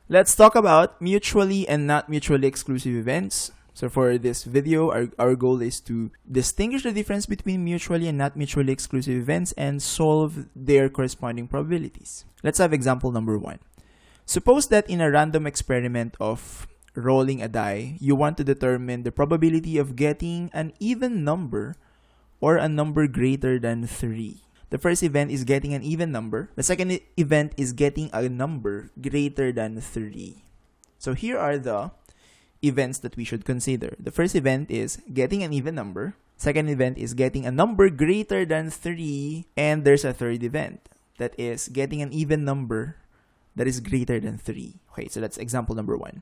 Let's talk about mutually and not mutually exclusive events. So for this video, our goal is to distinguish the difference between mutually and not mutually exclusive events and solve their corresponding probabilities. Let's have example number 1. Suppose that in a random experiment of rolling a die, you want to determine the probability of getting an even number or a number greater than 3. The first event is getting an even number. The second event is getting a number greater than 3. So here are the events that we should consider. The first event is getting an even number. Second event is getting a number greater than 3. And there's a third event that is getting an even number that is greater than 3. Okay, so that's example number 1.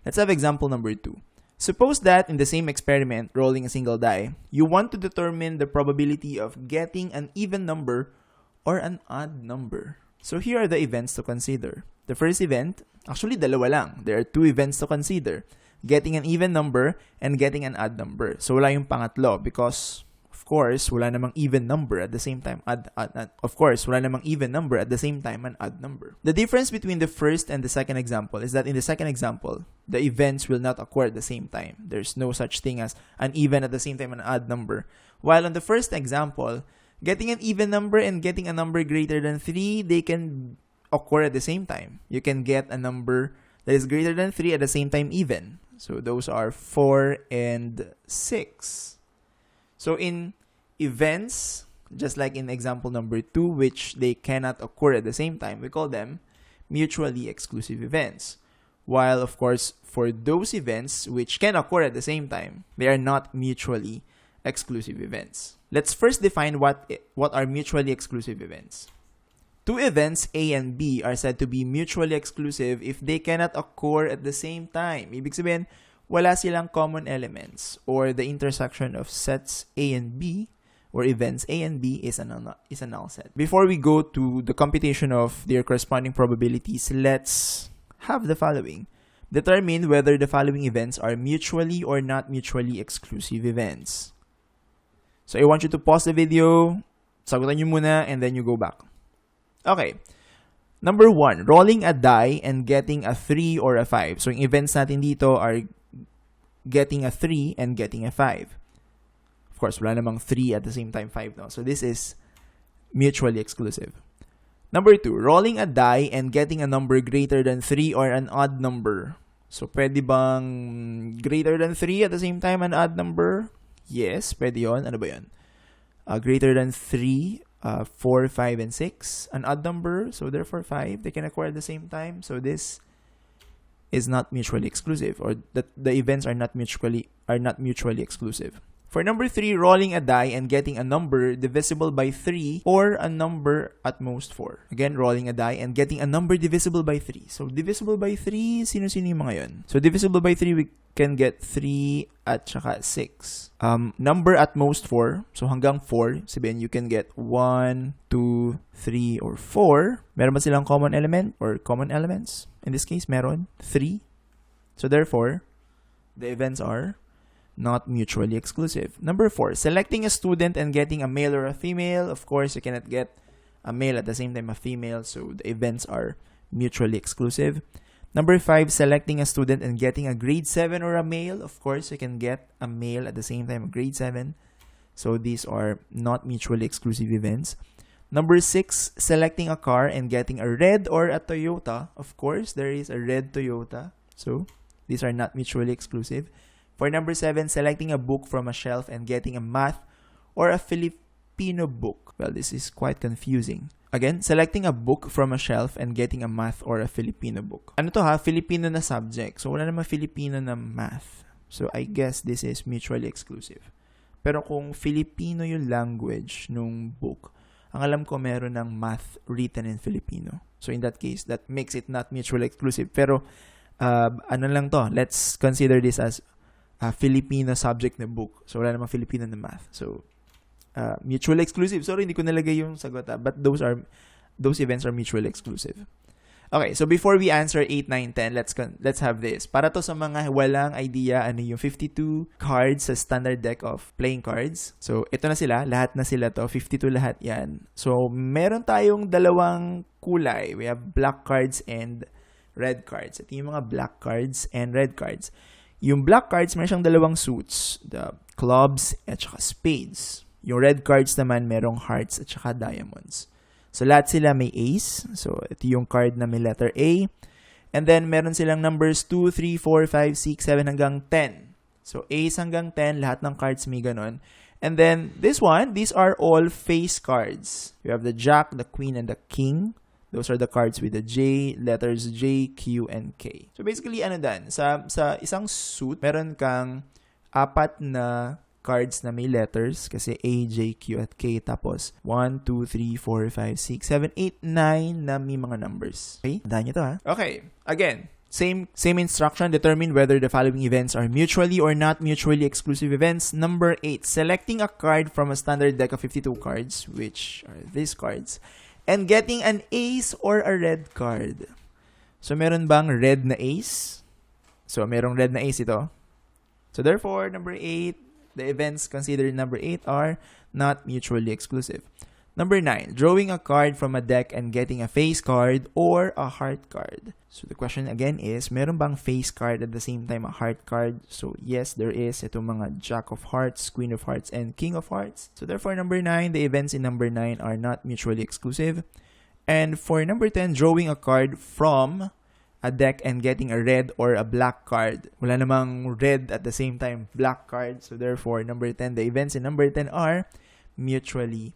Let's have example number 2. Suppose that in the same experiment, rolling a single die, you want to determine the probability of getting an even number or an odd number. So here are the events to consider. The first event, actually dalawa lang. There are 2 events to consider. Getting an even number and getting an odd number. So wala yung pangatlo because of course, wala namang even number at the same time of course, wala namang even number at the same time an odd number. The difference between the first and the second example is that in the second example, the events will not occur at the same time. There's no such thing as an even at the same time an odd number. While on the first example, getting an even number and getting a number greater than 3, they can occur at the same time. You can get a number that is greater than 3 at the same time even. So those are 4 and 6. So in events, just like in example number 2, which they cannot occur at the same time, we call them mutually exclusive events. While, of course, for those events which can occur at the same time, they are not mutually exclusive events. Let's first define what are mutually exclusive events. 2 events, A and B, are said to be mutually exclusive if they cannot occur at the same time. Ibig sabihin, wala silang common elements, or the intersection of sets A and B, or events A and B, is a null set. Before we go to the computation of their corresponding probabilities, let's have the following. Determine whether the following events are mutually or not mutually exclusive events. So I want you to pause the video, sagutan nyo muna, and then you go back. Okay. Number 1, rolling a die and getting a 3 or a 5. So yung events natin dito are getting a 3 and getting a 5. Of course, wala namang 3 at the same time 5, no? So this is mutually exclusive. Number 2, rolling a die and getting a number greater than 3 or an odd number. So pwede bang greater than 3 at the same time an odd number? Yes, pwede yun. Ano ba yun? Greater than 3, 4, 5, and 6. An odd number, so therefore 5. They can occur at the same time. So this is not mutually exclusive, or that the events are not mutually exclusive. For number 3, rolling a die and getting a number divisible by 3 or a number at most 4. Again, rolling a die and getting a number divisible by 3. So divisible by 3, sino-sino yung mga yun? So divisible by 3, we can get 3 at saka 6. Number at most 4. So hanggang 4, sabihin you can get 1, 2, 3, or 4. Meron ba silang common element or common elements? In this case, meron 3. So therefore, the events are not mutually exclusive. Number 4, selecting a student and getting a male or a female. Of course, you cannot get a male at the same time a female, so the events are mutually exclusive. Number 5, selecting a student and getting a grade 7 or a male. Of course, you can get a male at the same time a grade 7. So these are not mutually exclusive events. Number 6, selecting a car and getting a red or a Toyota. Of course, there is a red Toyota. So these are not mutually exclusive. For number 7, selecting a book from a shelf and getting a math or a Filipino book. Well, this is quite confusing. Again, selecting a book from a shelf and getting a math or a Filipino book. Ano to ha? Filipino na subject. So wala naman Filipino na math. So I guess this is mutually exclusive. Pero kung Filipino yung language nung book, ang alam ko meron ng math written in Filipino. So in that case, that makes it not mutually exclusive. Pero ano lang to? Let's consider this as Filipino subject na book. So wala namang Filipino na math. So mutually exclusive. Sorry, hindi ko nalagay yung sagot. But those events are mutually exclusive. Okay, so before we answer 8, 9, 10, let's have this. Para to sa mga walang idea ano yung 52 cards sa standard deck of playing cards. So ito na sila, lahat na sila to, 52 lahat yan. So meron tayong dalawang kulay. We have black cards and red cards. Ito yung mga black cards and red cards. Yung black cards, meron siyang dalawang suits, the clubs at saka spades. Yung red cards naman, merong hearts at saka diamonds. So, lahat sila may ace. So, ito yung card na may letter A. And then, meron silang numbers 2, 3, 4, 5, 6, 7 hanggang 10. So, ace hanggang 10, lahat ng cards may ganon. And then, this one, these are all face cards. You have the jack, the queen, and the king. Those are the cards with the J, letters J, Q, and K. So, basically, ano dan? Sa isang suit, meron kang 4 na cards na may letters kasi A, J, Q, at K. Tapos, 1, 2, 3, 4, 5, 6, 7, 8, 9 na may mga numbers. Okay? Tandaan nyo to, ha? Okay. Again, same instruction. Determine whether the following events are mutually or not mutually exclusive events. Number 8, selecting a card from a standard deck of 52 cards, which are these cards, and getting an ace or a red card. So, meron bang red na ace? So, merong red na ace ito. So, therefore, number 8, the events considered in number 8 are not mutually exclusive. Number 9, drawing a card from a deck and getting a face card or a heart card. So, the question again is, meron bang face card at the same time a heart card? So, yes, there is. Itong mga Jack of Hearts, Queen of Hearts, and King of Hearts. So, therefore, number 9, the events in number 9 are not mutually exclusive. And for number 10, drawing a card from a deck and getting a red or a black card. Wala namang red at the same time black card. So, therefore, number 10, the events in number 10 are mutually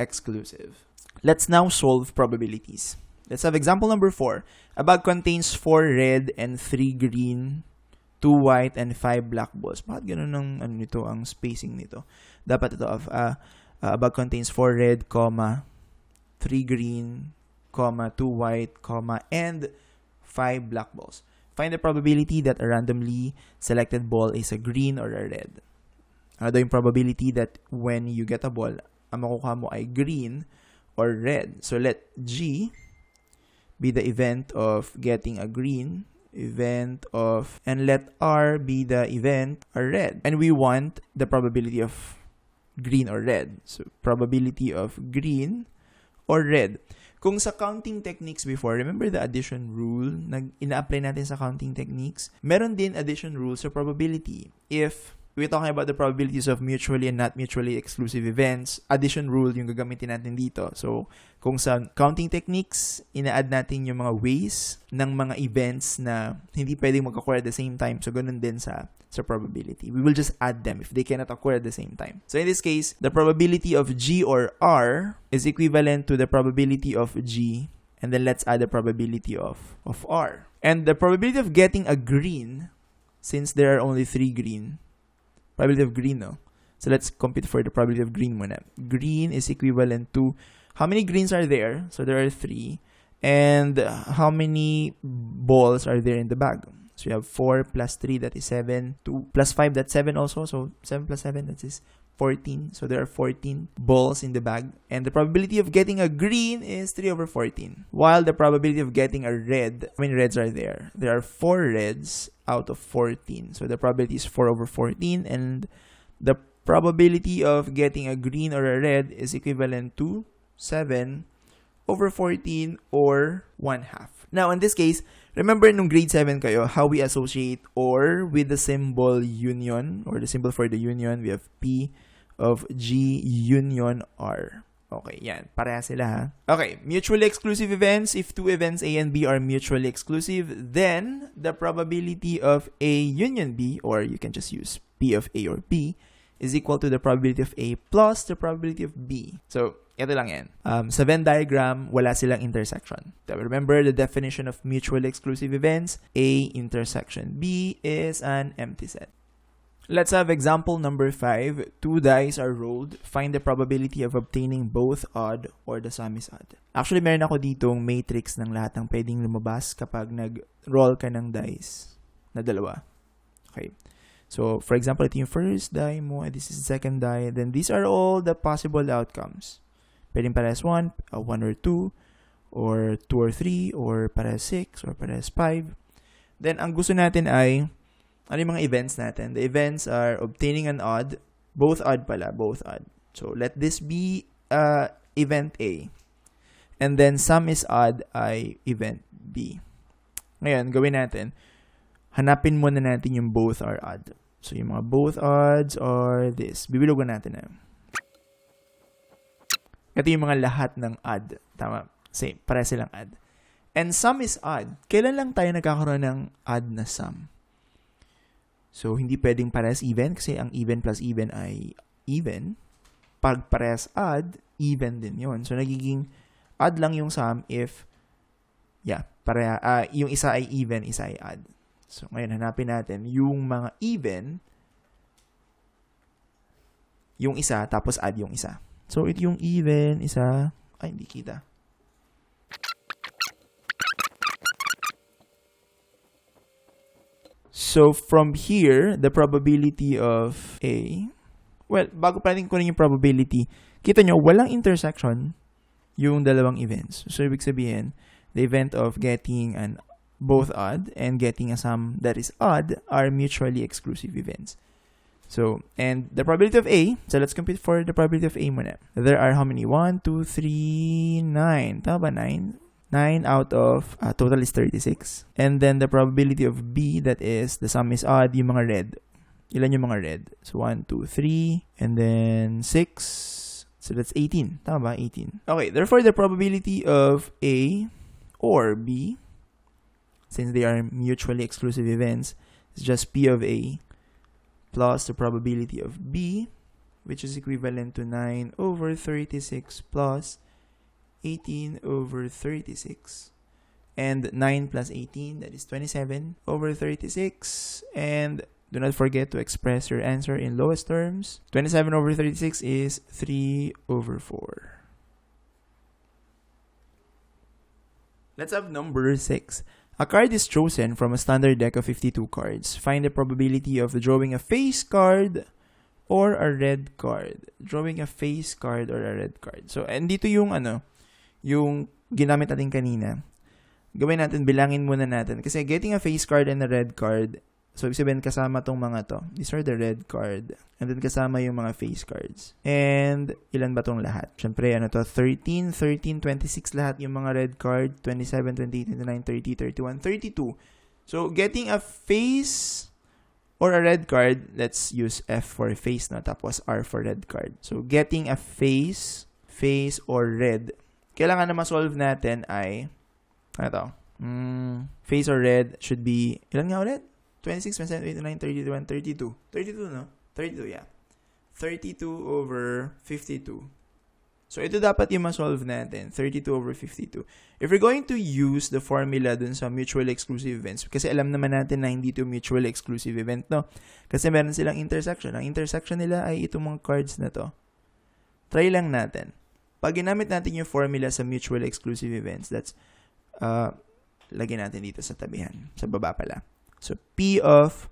exclusive. Let's now solve probabilities. Let's have example number 4. A bag contains 4 red and 3 green, 2 white, and 5 black balls. Bakit ganun ang spacing nito? Dapat ito of a bag contains 4 red, 3 green, 2 white, and 5 black balls. Find the probability that a randomly selected ball is a green or a red. Ano yung probability that when you get a ball, ang makukuha mo ay green or red. So, let G be the event of getting a green, and let R be the event a red. And we want the probability of green or red. So, probability of green or red. Kung sa counting techniques before, remember the addition rule na ina-apply natin sa counting techniques? Meron din addition rule sa probability. If we're talking about the probabilities of mutually and not mutually exclusive events, addition rule yung gagamitin natin dito. So, kung sa counting techniques, ina-add natin yung mga ways ng mga events na hindi pwedeng mag-occur at the same time. So, ganun din sa probability. We will just add them if they cannot occur at the same time. So, in this case, the probability of G or R is equivalent to the probability of G, and then let's add the probability of R. And the probability of getting a green, since there are only 3 green, probability of green, no? So, let's compute for the probability of green muna. Green is equivalent to, how many greens are there? So, there are 3. And how many balls are there in the bag? So, you have 4 plus 3, that is 7. 2 plus 5, that's 7 also. So, 7 plus 7, that is 14. So, there are 14 balls in the bag. And the probability of getting a green is 3 over 14. While the probability of getting a red, how many reds are there? There are 4 reds out of 14. So, the probability is 4 over 14. And the probability of getting a green or a red is equivalent to 7 over 14 or 1/2. Now, in this case, remember nung grade 7 kayo, how we associate OR with the symbol union, or the symbol for the union, we have P of G union R. Okay, yan. Pareha sila, ha? Okay, mutually exclusive events. If 2 events A and B are mutually exclusive, then the probability of A union B, or you can just use P of A or B, is equal to the probability of A plus the probability of B. So, ito lang yan. Sa Venn diagram, wala silang intersection. Remember the definition of mutually exclusive events? A intersection B is an empty set. Let's have example number 5. 2 dice are rolled. Find the probability of obtaining both odd or the sum is odd. Actually, meron ako ditong matrix ng lahat ng pwedeng lumabas kapag nag-roll ka ng dice na dalawa. Okay. So, for example, ito yung first die mo, and this is the second die. Then, these are all the possible outcomes. Pwedeng parehas 1 or 2, or 2 or 3, or parehas 6, or parehas 5. Then, ang gusto natin ay, ano yung mga events natin? The events are obtaining an odd, both odd pala, both odd. So, let this be event A. And then, sum is odd ay event B. Ngayon, gawin natin. Hanapin muna natin yung both are odd. So, yung mga both odds are this. Bibilugan natin na. Ito yung mga lahat ng odd. Tama. Same. Pareha silang odd. And sum is odd. Kailan lang tayo nagkakaroon ng odd na sum? So, hindi pwedeng parehas even kasi ang even plus even ay even. Pag parehas odd, even din yon. So, nagiging odd lang yung sum if yung isa ay even, isa ay odd. So, ngayon, hanapin natin yung mga even, yung isa, tapos add yung isa. So, ito yung even, isa, ay, hindi kita. So, from here, the probability of A, well, bago pa natin kunin yung probability, kita nyo, walang intersection yung dalawang events. So, ibig sabihin, the event of getting an both odd and getting a sum that is odd are mutually exclusive events. So, and the probability of A, so let's compute for the probability of A muna. There are how many? 1, 2, 3, 9. Tama ba? 9? 9 out of, total is 36. And then the probability of B, that is, the sum is odd, yung mga red. Ilan yung mga red? So, 1, 2, 3, and then 6. So, that's 18. Tama ba? 18. Okay, therefore, the probability of A or B, since they are mutually exclusive events, it's just P of A plus the probability of B, which is equivalent to 9 over 36 plus 18 over 36. And 9 plus 18, that is 27 over 36. And do not forget to express your answer in lowest terms. 27 over 36 is 3 over 4. Let's have number 6. A card is chosen from a standard deck of 52 cards. Find the probability of drawing a face card or a red card. Drawing a face card or a red card. So, andito yung yung ginamit natin kanina. Gawin natin, bilangin muna natin. Kasi getting a face card and a red card, so ibig sabihin kasama tong mga to. These are the red card. And then kasama yung mga face cards. And ilan ba tong lahat? Siyempre, 13, 13, 26 lahat yung mga red card. 27, 28, 29, 30, 31, 32. So, getting a face or a red card, let's use F for face, no? Tapos R for red card. So, getting a face or red. Kailangan na ma-solve natin ay, face or red should be, ilan nga ulit? 26, 27, 29, 31, 32. 32, no? 32, yeah. 32 over 52. So, ito dapat yung ma-solve natin. 32 over 52. If we're going to use the formula dun sa mutually exclusive events, kasi alam naman natin na hindi ito mutually exclusive event, no? Kasi meron silang intersection. Ang intersection nila ay itong mga cards na to. Try lang natin. Pag ginamit natin yung formula sa mutually exclusive events, that's, lagyan natin dito sa tabihan. Sa baba pala. So, P of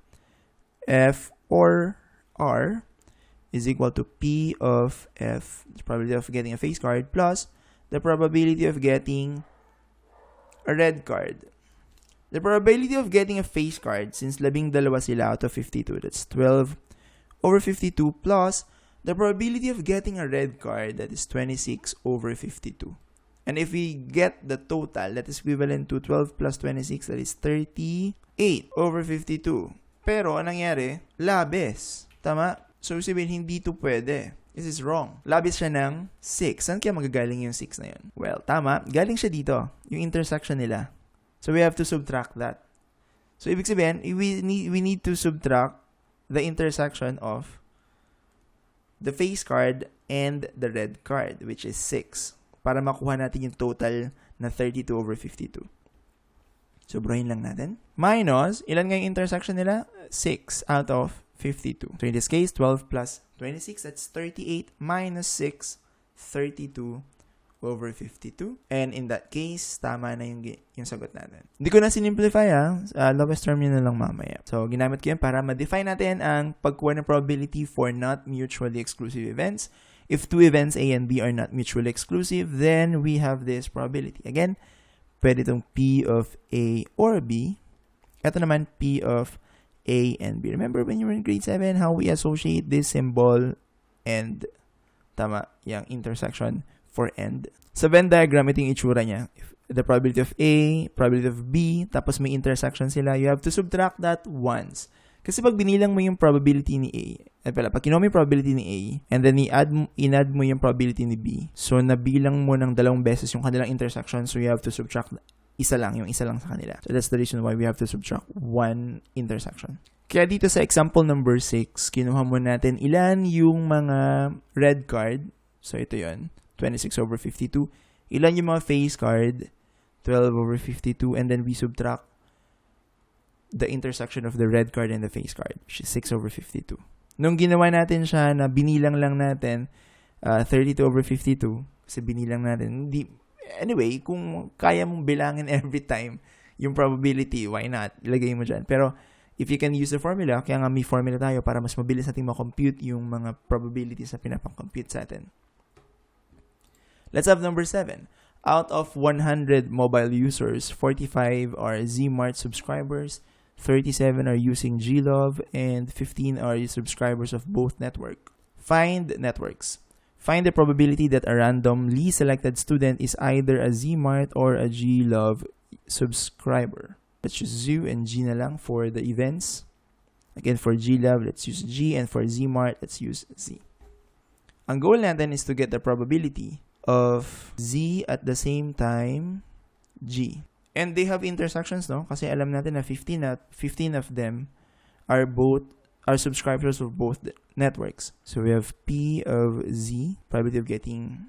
F or R is equal to P of F, the probability of getting a face card, plus the probability of getting a red card. The probability of getting a face card, since 12 sila out of 52, that's 12 over 52, plus the probability of getting a red card, that is 26 over 52. And if we get the total, that is equivalent to 12 plus 26, that is 38 over 52. Pero, anong nangyari? Labis. Tama? So, sabihin, hindi ito pwede. This is wrong. Labis siya ng 6. Saan kaya magagaling yung 6 na yun? Well, tama. Galing siya dito. Yung intersection nila. So, we have to subtract that. So, ibig sabihin, we need to subtract the intersection of the face card and the red card, which is 6. Para makuha natin yung total na 32 over 52. Sobrahin lang natin. Minus, ilan nga yung intersection nila? 6 out of 52. So in this case, 12 plus 26, that's 38 minus 6, 32 over 52. And in that case, tama na yung sagot natin. Hindi ko na sinimplify lowest term yun na lang mamaya. So ginamit ko yan para ma-define natin ang pagkuha ng probability for not mutually exclusive events. If two events A and B are not mutually exclusive, then we have this probability. Again, pwede itong P of A or B. Ito naman, P of A and B. Remember when you were in grade 7, how we associate this symbol and, tama, yung intersection for and. Sa Venn diagram, ito yung itsura niya. the probability of A, probability of B, tapos may intersection sila, you have to subtract that once. Kasi pag binilang mo yung probability ni A, pag kinuha mo yung probability ni A, and then in-add mo yung probability ni B, so nabilang mo ng 2 beses yung kanilang intersection, so you have to subtract yung isa lang sa kanila. So that's the reason why we have to subtract 1 intersection. Kaya dito sa example number 6, kinuha mo natin ilan yung mga red card. So ito yon 26/52. Ilan yung mga face card? 12/52. And then we subtract the intersection of the red card and the face card, which is 6/52. Nung ginawa natin siya na binilang lang natin 32/52, kasi binilang natin, anyway, kung kaya mong bilangin every time yung probability, why not? Ilagay mo dyan. Pero if you can use the formula, kaya nga may formula tayo para mas mabilis natin ma-compute yung mga probabilities na pinapang-compute sa atin. Let's have number 7. Out of 100 mobile users, 45 are Zmart subscribers, 37 are using Glove, and 15 are subscribers of both network. Find networks. Find the probability that a randomly selected student is either a Zmart or a Glove subscriber. Let's use Z and G na lang for the events. Again, for Glove, let's use G, and for Zmart, let's use Z. Ang goal natin is to get the probability of Z at the same time G. And they have intersections, no? Kasi alam natin na 15 of them are subscribers of both networks. So we have P of Z, probability of getting,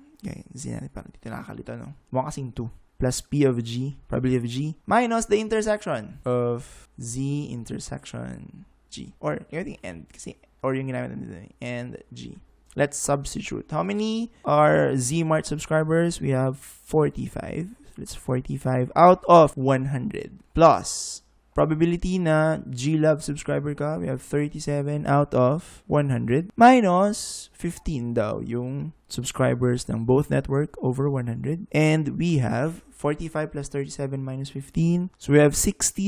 Z natin parang dito nakakalito, no? Mukhang kasing 2. Plus P of G, probability of G, minus the intersection of Z intersection G. Or yung end, kasi, or yung ginamit natin, and G. Let's substitute. How many are Zmart subscribers? We have 45. Let's 45 out of 100. Plus, probability na Glove subscriber ka, we have 37 out of 100. Minus 15 daw yung subscribers ng both network over 100. And we have 45 plus 37 minus 15. So we have 67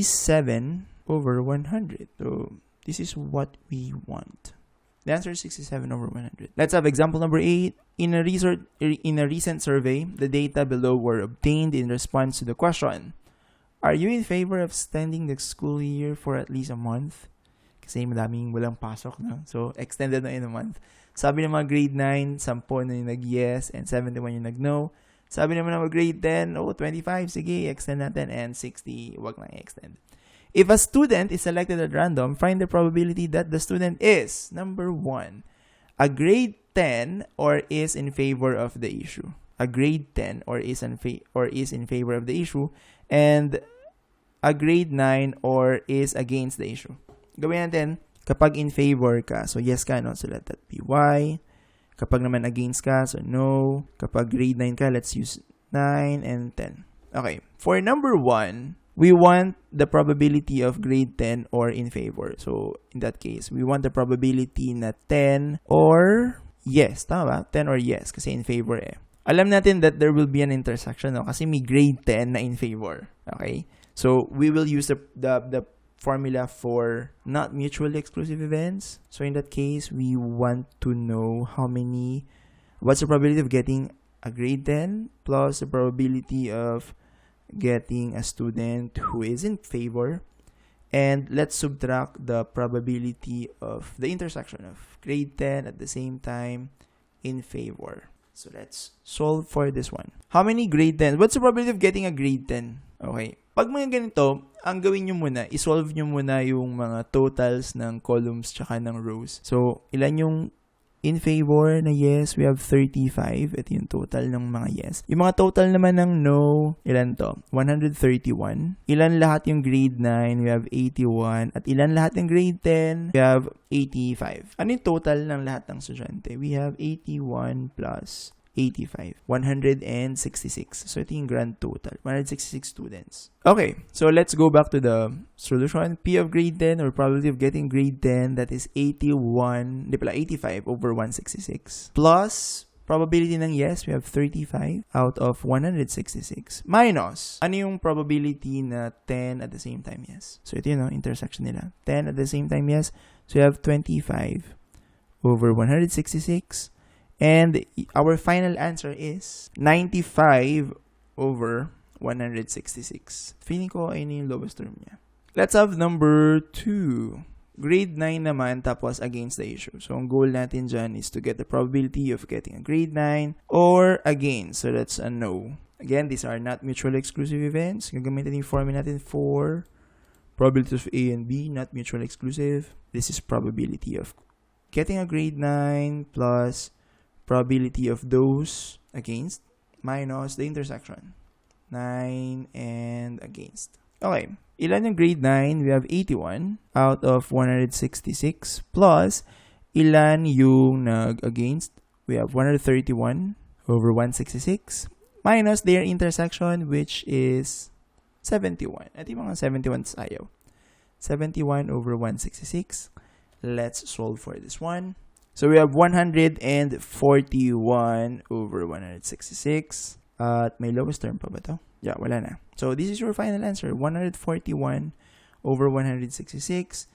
over 100. So this is what we want. The answer is 67 over 100. Let's have example number 8. In a recent survey, the data below were obtained in response to the question, are you in favor of extending the school year for at least a month? Kasi madaming walang pasok na. So, extended na in a month. Sabi ng mga grade 9, 10 na yung nag-yes, and 71 yung nag-no. Sabi naman ng mga grade 10, 25, sige, extend natin, and 60, wag lang i-extend. If a student is selected at random, find the probability that the student is, number 1, a grade 10 or is in favor of the issue. A grade 10 or is in favor of the issue, and a grade 9 or is against the issue. Gawin natin, kapag in favor ka, so yes ka, no? So let that be Y. Kapag naman against ka, so no. Kapag grade 9 ka, let's use 9 and 10. Okay, for number 1, we want the probability of grade 10 or in favor. So, in that case, we want the probability na 10 or yes. Tama ba? 10 or yes. Kasi in favor eh. Alam natin that there will be an intersection, no? Kasi may grade 10 na in favor. Okay? So, we will use the formula for not mutually exclusive events. So, in that case, we want to know what's the probability of getting a grade 10 plus the probability of getting a student who is in favor, and let's subtract the probability of the intersection of grade 10 at the same time in favor. So let's solve for this one. How many grade 10? What's the probability of getting a grade 10? Okay. Pag mga ganito, ang gawin nyo muna, isolve nyo muna yung mga totals ng columns tsaka ng rows. So, ilan yung in favor na yes, we have 35. Ito yung total ng mga yes. Yung mga total naman ng no, ilan to? 131. Ilan lahat yung grade 9? We have 81. At ilan lahat ng grade 10? We have 85. Ano yung total ng lahat ng estudyante? We have 81 plus 85. 166. So, ito yung grand total. 166 students. Okay. So, let's go back to the solution. P of grade 10 or probability of getting grade 10, that is 85 over 166. Plus, probability ng yes, we have 35 out of 166. Minus, ano yung probability na 10 at the same time yes? So, ito yun, no? Intersection nila. 10 at the same time yes. So, we have 25 over 166. And our final answer is 95 over 166. Feeling ko ay yung lowest term niya. Let's have number 2. Grade 9 naman, tapos against the issue. So, ang goal natin dyan is to get the probability of getting a grade 9 or against. So, that's a no. Again, these are not mutually exclusive events. Gagamitin yung formula natin for probabilities of A and B, not mutually exclusive. This is probability of getting a grade 9 plus probability of those against minus the intersection. 9 and against. Okay. Ilan yung grade 9? We have 81 out of 166 plus ilan yung nag-against? We have 131 over 166 minus their intersection, which is 71. Ito yung mga 71 ayaw. 71 over 166. Let's solve for this one. So we have 141 over 166. At may lowest term pa ba to? Yeah, wala na. So this is your final answer. 141 over 166.